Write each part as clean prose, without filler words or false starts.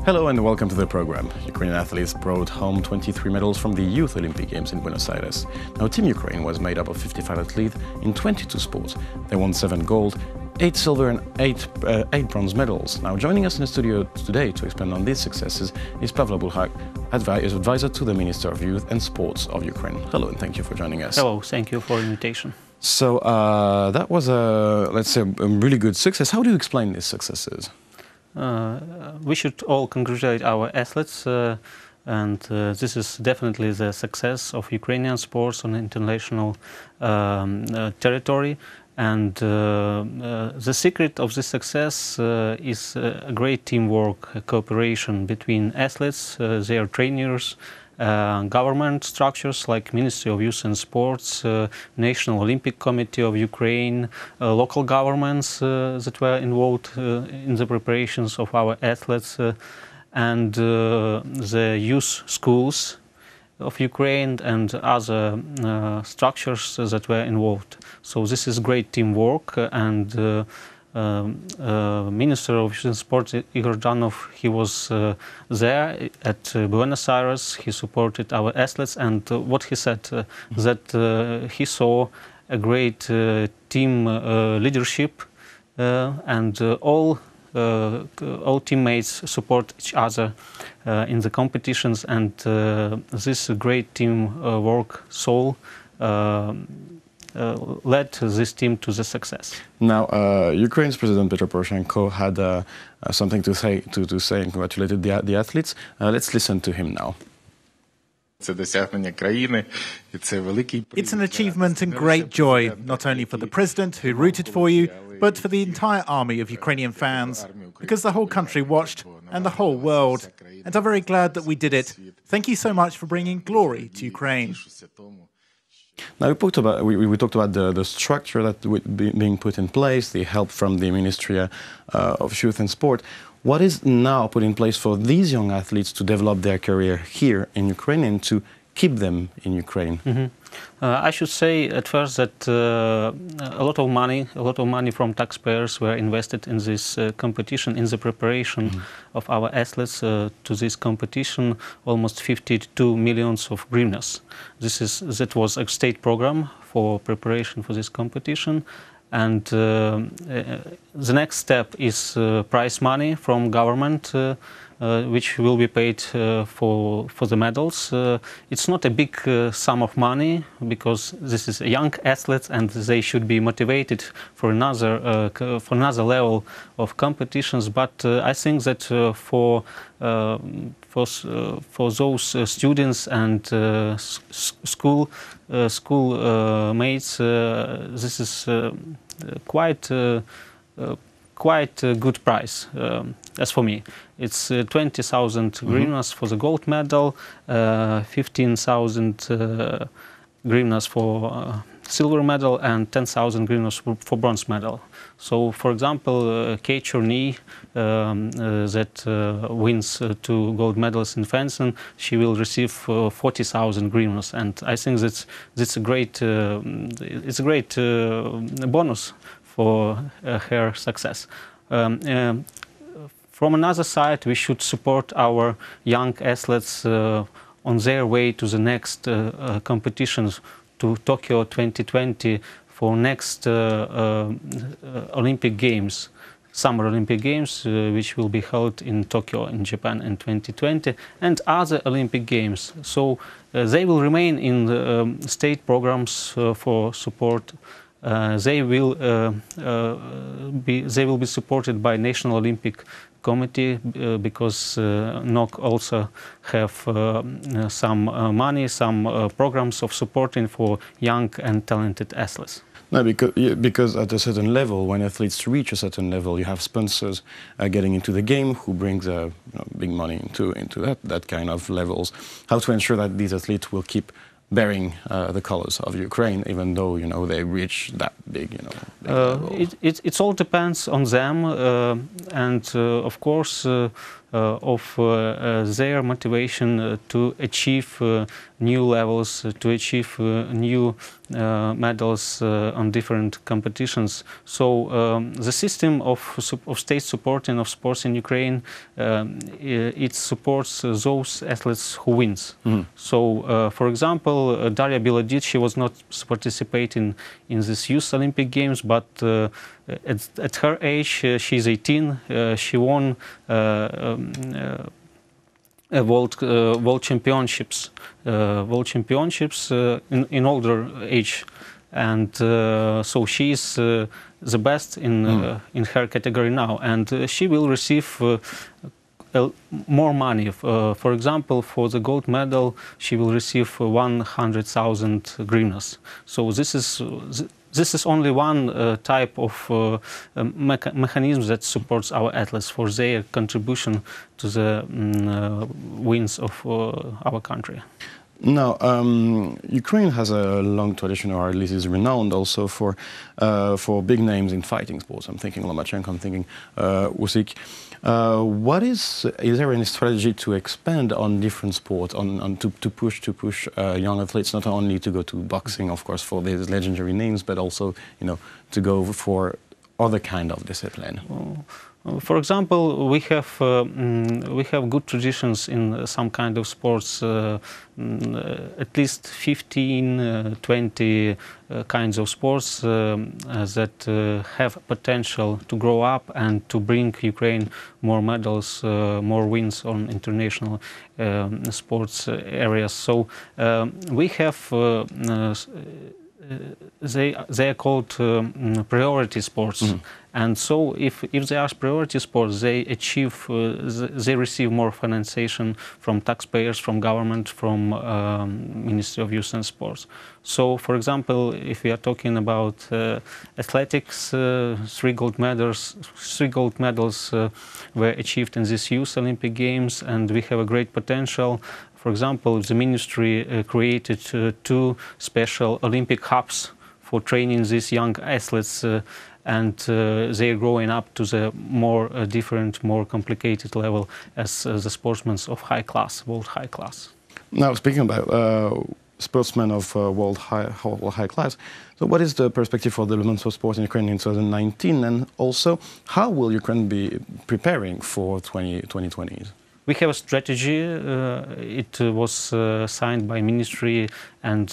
Hello and welcome to the program. Ukrainian athletes brought home 23 medals from the Youth Olympic Games in Buenos Aires. Now, Team Ukraine was made up of 55 athletes in 22 sports. They won 7 gold, 8 silver and 8 bronze medals. Now, joining us in the studio today to expand on these successes is Pavlo Bulgak, advisor to the Minister of Youth and Sports of Ukraine. Hello and thank you for joining us. Hello, thank you for the invitation. So that was let's say, a really good success. How do you explain these successes? We should all congratulate our athletes, and this is definitely the success of Ukrainian sports on international territory. And the secret of this success is a great teamwork, cooperation between athletes, their trainers, government structures like Ministry of Youth and Sports, National Olympic Committee of Ukraine, local governments that were involved in the preparations of our athletes, and the youth schools of Ukraine and other structures that were involved. So this is great teamwork, and Minister of Youth and Sport Igor Janov, he was there at Buenos Aires. He supported our athletes, and what he said that he saw a great team leadership, and all teammates support each other in the competitions, and this great team work soul led this team to the success. Now, Ukraine's President Petro Poroshenko had something to say and congratulated the athletes. Let's listen to him now. It's an achievement and great joy, not only for the president who rooted for you, but for the entire army of Ukrainian fans, because the whole country watched and the whole world, and I'm very glad that we did it. Thank you so much for bringing glory to Ukraine. Now, we talked about the structure that being put in place, the help from the Ministry of Youth and Sport. What is now put in place for these young athletes to develop their career here in Ukraine and to keep them in Ukraine? I should say at first that a lot of money from taxpayers were invested in this competition, in the preparation of our athletes to this competition. Almost 52 millions of hryvnias. That was a state program for preparation for this competition. And the next step is prize money from government, which will be paid for the medals. It's not a big sum of money, because this is young athletes and they should be motivated for another level of competitions. But I think that for those students and school mates, this is quite a good price. As for me, it's 20,000 hryvnias for the gold medal, 15,000 hryvnias for silver medal, and 10,000 hryvnias for bronze medal. So, for example, Kate Chorny, that wins 2 gold medals in fencing, she will receive 40,000 hryvnias, and I think that's a great bonus for her success. From another side, we should support our young athletes on their way to the next competitions, to Tokyo 2020, for next Olympic Games, Summer Olympic Games, which will be held in Tokyo in Japan in 2020, and other Olympic Games. So they will remain in the state programs for support. They will be supported by National Olympic Committee, because NOC also have some money, some programs of supporting for young and talented athletes. No, because at a certain level, when athletes reach a certain level, you have sponsors getting into the game who brings big money into that kind of levels. How to ensure that these athletes will keep bearing the colors of Ukraine, even though they reach that big level? It all depends on them, and of course of their motivation to achieve new levels, to achieve new medals on different competitions. So the system of state supporting of sports in Ukraine, it supports those athletes who wins. So, for example, Daria Bilodit, she was not participating in this Youth Olympic Games, but at her age, she's 18. She won world championships in older age, and so she is the best in her category now, and she will receive more money. For example, for the gold medal, she will receive 100,000 hryvnias. So this is only one type of mechanism that supports our athletes for their contribution to the wins of our country. Now, Ukraine has a long tradition, or at least is renowned also for big names in fighting sports. I'm thinking Lomachenko, I'm thinking Usyk. Is there any strategy to expand on different sports, to push young athletes not only to go to boxing, of course, for these legendary names, but also, to go for other kind of discipline? For example, we have good traditions in some kind of sports, at least 15, 20 kinds of sports that have potential to grow up and to bring Ukraine more medals, more wins on international sports areas. So we have they are called priority sports, and so if they are priority sports, they receive more financiation from taxpayers, from government, from Ministry of Youth and Sports. So, for example, if we are talking about athletics, 3 gold medals were achieved in these Youth Olympic Games, and we have a great potential. For example, the ministry created 2 special Olympic hubs for training these young athletes, and they are growing up to the more different, more complicated level as the sportsmen of high class, world high class. Now, speaking about sportsmen of world high class, so what is the perspective for the development of sport in Ukraine in 2019, and also how will Ukraine be preparing for 2020? We have a strategy. It was signed by Ministry and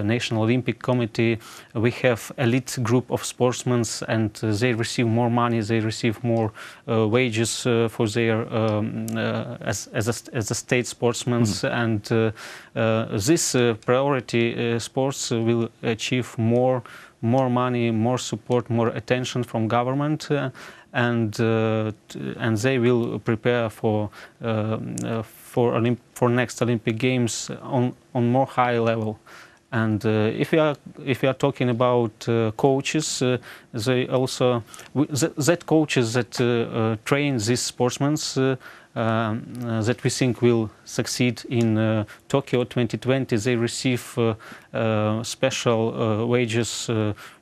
National Olympic Committee. We have elite group of sportsmen, and they receive more money. They receive more wages for their as a state sportsmen. And this priority sports will achieve more money, more support, more attention from government. And they will prepare for next Olympic Games on more high level. And if we are talking about coaches, they also that coaches that train these sportsmen that we think will succeed in Tokyo 2020, they receive special wages.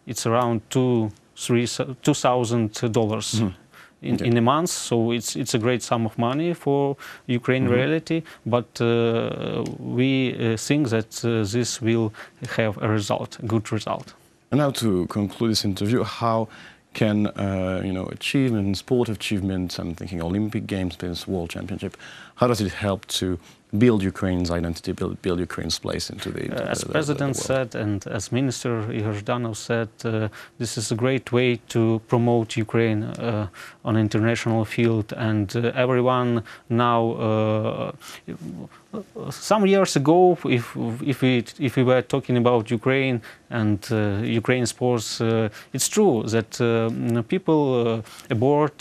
It's around $2,000 in a month, so it's a great sum of money for Ukraine reality. But we think that this will have a good result. And now to conclude this interview, how can sport achievements, I'm thinking Olympic Games, World Championship, how does it help to build Ukraine's identity, build Ukraine's place into the as President said, and as Minister Igor Zhdanov said, this is a great way to promote Ukraine on international field, and everyone now. Some years ago, if we were talking about Ukraine and Ukraine sports, it's true that people abroad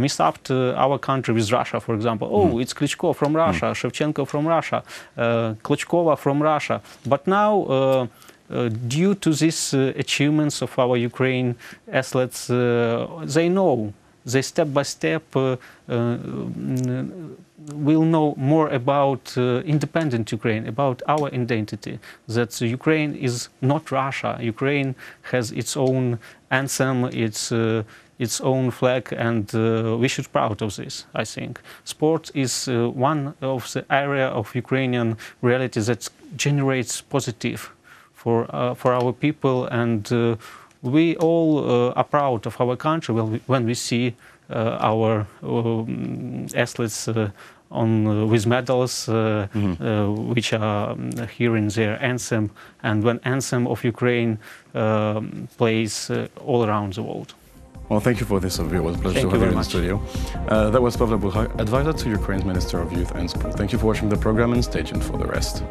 mixed up our country with Russia, for example. Oh, it's Klitschko from Russia, Shevchenko from Russia, Klochkova from Russia. But now, due to these achievements of our Ukraine athletes, they they step by step will know more about independent Ukraine, about our identity, that Ukraine is not Russia. Ukraine has its own anthem, its own flag, and we should be proud of this, I think. Sport is one of the area of Ukrainian reality that generates positive for our people, and we all are proud of our country when we see our athletes with medals, which are hearing their anthem, and when anthem of Ukraine plays all around the world. Well, thank you for this overview. It was a pleasure to have you in the studio. That was Pavlo Bulgak, advisor to Ukraine's Minister of Youth and Sport. Thank you for watching the program, and stay tuned for the rest.